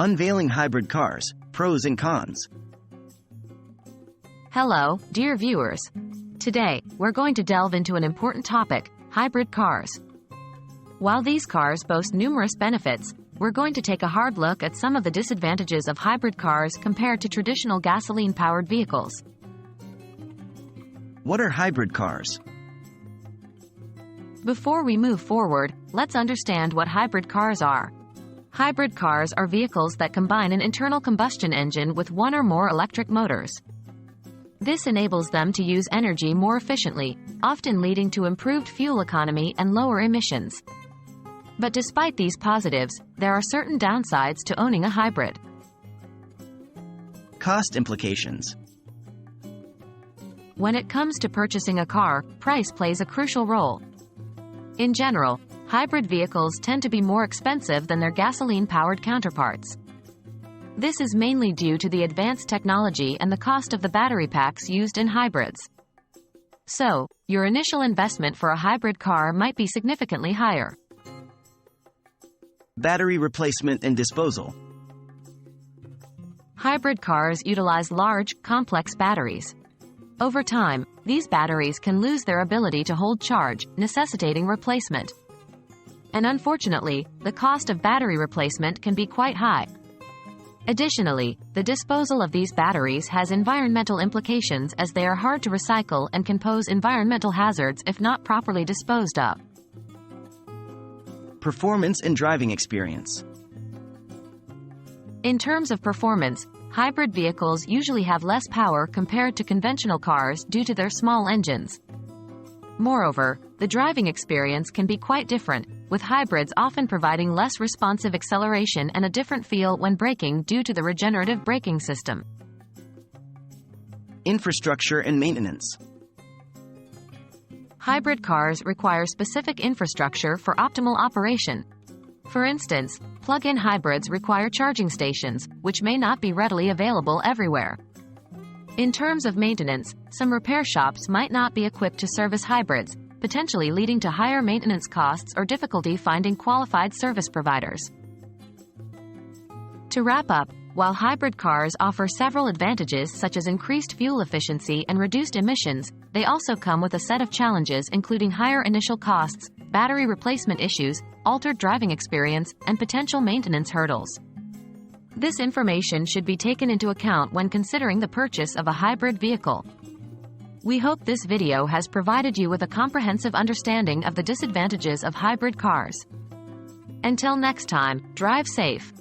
Unveiling hybrid cars, pros and cons. Hello, dear viewers. Today, we're going to delve into an important topic, hybrid cars. While these cars boast numerous benefits, we're going to take a hard look at some of the disadvantages of hybrid cars compared to traditional gasoline-powered vehicles. What are hybrid cars? Before we move forward, let's understand what hybrid cars are. Hybrid cars are vehicles that combine an internal combustion engine with one or more electric motors. This enables them to use energy more efficiently, often leading to improved fuel economy and lower emissions. But despite these positives, there are certain downsides to owning a hybrid. Cost implications. When it comes to purchasing a car, price plays a crucial role. In general, hybrid vehicles tend to be more expensive than their gasoline-powered counterparts. This is mainly due to the advanced technology and the cost of the battery packs used in hybrids. So, your initial investment for a hybrid car might be significantly higher. Battery replacement and disposal. Hybrid cars utilize large, complex batteries. Over time, these batteries can lose their ability to hold charge, necessitating replacement. And unfortunately, the cost of battery replacement can be quite high. Additionally, the disposal of these batteries has environmental implications as they are hard to recycle and can pose environmental hazards if not properly disposed of. Performance and driving experience. In terms of performance, hybrid vehicles usually have less power compared to conventional cars due to their small engines. Moreover, the driving experience can be quite different, with hybrids often providing less responsive acceleration and a different feel when braking due to the regenerative braking system. Infrastructure and maintenance. Hybrid cars require specific infrastructure for optimal operation. For instance, plug-in hybrids require charging stations, which may not be readily available everywhere. In terms of maintenance, some repair shops might not be equipped to service hybrids, potentially leading to higher maintenance costs or difficulty finding qualified service providers. To wrap up, while hybrid cars offer several advantages such as increased fuel efficiency and reduced emissions, they also come with a set of challenges including higher initial costs, battery replacement issues, altered driving experience, and potential maintenance hurdles. This information should be taken into account when considering the purchase of a hybrid vehicle. We hope this video has provided you with a comprehensive understanding of the disadvantages of hybrid cars. Until next time, drive safe.